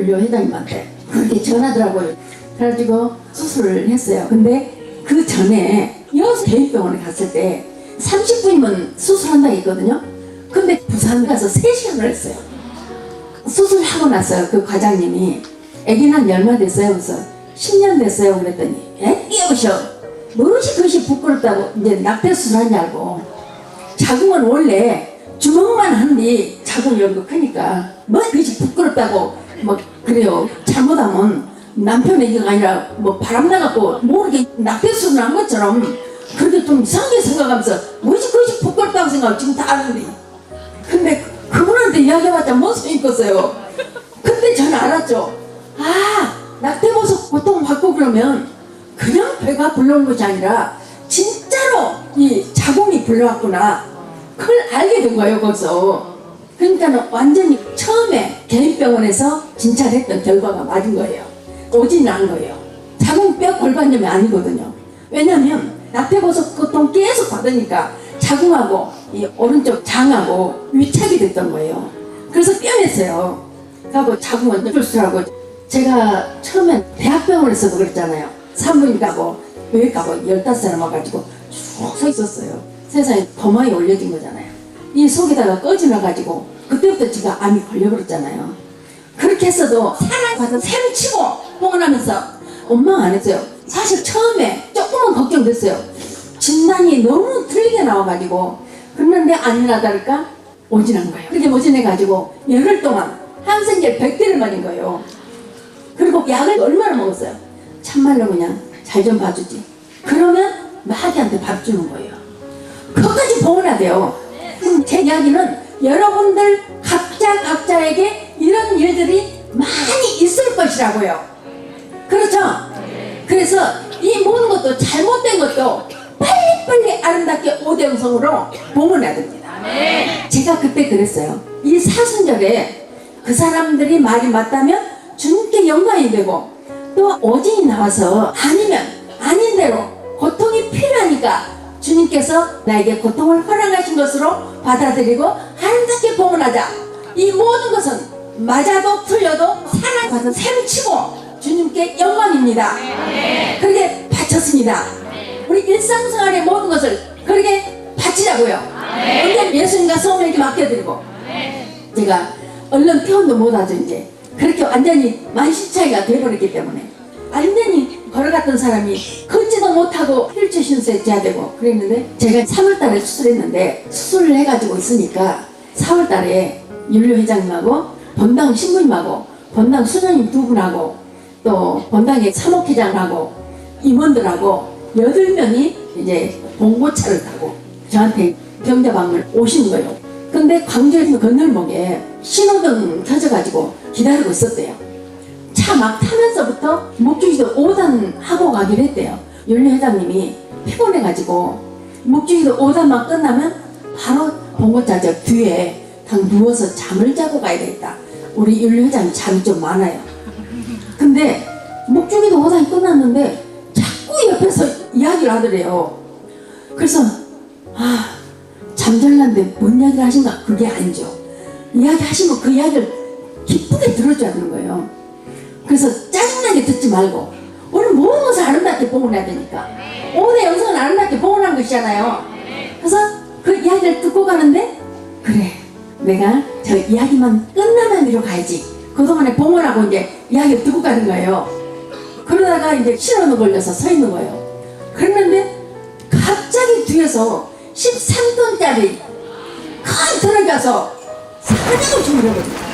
윤료 회장님한테 그렇게 전하더라고요. 그래가지고 수술을 했어요. 근데 그 전에 여수 대입병원에 갔을 때 30분이면 수술한다고 했거든요. 근데 부산 가서 3시간을 했어요. 수술하고 나서 그 과장님이 애기는 한 얼마 됐어요? 그래서 10년 됐어요. 그랬더니 애기 여보셔 무엇이 그것이 부끄럽다고 이제 낙태 수술하냐고. 자궁은 원래 주먹만 한뒤 자궁 열고 크니까 뭐 그것이 부끄럽다고 뭐 그래요. 잘못하면 남편 애기가 아니라 뭐 바람나갖고 모르게 낙태 수술을 한 것처럼 그렇게 좀 이상하게 생각하면서 뭐지 그것이 부끄럽다고 생각하고 지금 다 아는데. 근데 그분한테 이야기해봤자 뭐 소용있겠어요. 근데 저는 알았죠. 아 낙태보석 고통 받고 그러면 그냥 배가 불러온 것이 아니라 진짜로 이 자궁이 불러왔구나. 그걸 알게 된 거예요 거기서. 그러니까 완전히 처음에 개인병원에서 진찰했던 결과가 맞은 거예요. 오진 않은 거예요. 자궁뼈 골반염이 아니거든요. 왜냐면 낙태보석 고통 계속 받으니까 자궁하고 이 오른쪽 장하고 위착이 됐던 거예요. 그래서 뼈냈어요. 하고 자궁은 수술하고 제가 처음엔 대학병원에서도 그랬잖아요. 산부인 가고 외과 가고 15사람 와가지고 쭉 서 있었어요. 세상에 더 많이 올려진 거잖아요. 이 속에다가 꺼지나가지고 그때부터 제가 암이 걸려버렸잖아요. 그렇게 했어도 사랑받아 셈치고 봉헌하면서 원망 안 했어요. 사실 처음에 조금은 걱정됐어요. 진단이 너무 틀리게 나와가지고. 그런데 아니나 다를까 오진한 거예요. 그렇게 오진해가지고 열흘 동안 항생제 100대를 맞은 거예요. 그리고 약을 얼마나 먹었어요. 참말로 그냥 잘 좀 봐주지. 그러면 마귀한테 밥 주는 거예요. 그것까지 봉헌하대요. 제 이야기는 여러분들 각자에게 이런 일들이 많이 있을 것이라고요. 그렇죠? 그래서 이 모든 것도 잘못된 것도 빨리빨리 아름답게 오대영성으로 봉헌해야 됩니다. 제가 그때 그랬어요. 이 사순절에 그 사람들이 말이 맞다면 주님께 영광이 되고 또 오진이 나와서 아니면 아닌 대로 고통이 필요하니까 주님께서 나에게 고통을 허락하신 것으로 받아들이고 아름답게 봉헌하자. 이 모든 것은 맞아도 틀려도 사랑받아 셈치고 주님께 영광입니다. 그렇게 바쳤습니다. 우리 일상생활의 모든 것을 그렇게 바치자고요. 언제 예수님과 성령에게 맡겨드리고. 제가 얼른 퇴원도 못하죠. 이제 그렇게 완전히 만신창이가 돼버렸기 때문에 완전히 걸어갔던 사람이 걷지도 못하고 휠체어 신세에 돼야 되고 그랬는데 제가 3월달에 수술했는데 수술을 해가지고 있으니까 4월달에 윤료 회장님하고 본당 신부님하고 본당 수녀님 2분하고 또 본당의 사목회장하고 임원들하고 8명이 이제 봉고차를 타고 저한테 병자방을 오시는 거예요. 근데 광주에서 건널목에 신호등 켜져가지고 기다리고 있었대요. 차 막 타면서부터 목주기도 5단 하고 가기로 했대요. 윤료 회장님이 피곤해가지고 목주기도 5단만 끝나면 바로 봉고차 저 뒤에 당 누워서 잠을 자고 가야 되겠다. 우리 윤료 회장님 잠이 좀 많아요. 근데 목주기도 5단이 끝났는데 자꾸 옆에서 이야기를 하더래요. 그래서 잠잘난데 뭔 이야기를 하신가? 그게 아니죠. 이야기 하시면 그 이야기를 기쁘게 들어줘야 되는 거예요. 그래서 짜증나게 듣지 말고 오늘 모든 것을 아름답게 봉헌해야 되니까 오늘 영상은 아름답게 봉헌한 것이잖아요. 그래서 그 이야기를 듣고 가는데 그래 내가 저 이야기만 끝나면 이리로 가야지. 그동안에 봉헌하고 이제 이야기를 듣고 가는 거예요. 그러다가 이제 신호등 걸려서 서 있는 거예요. 그랬는데 갑자기 뒤에서 13톤짜리 큰 트럭이 가서 사진을 주물러거든요.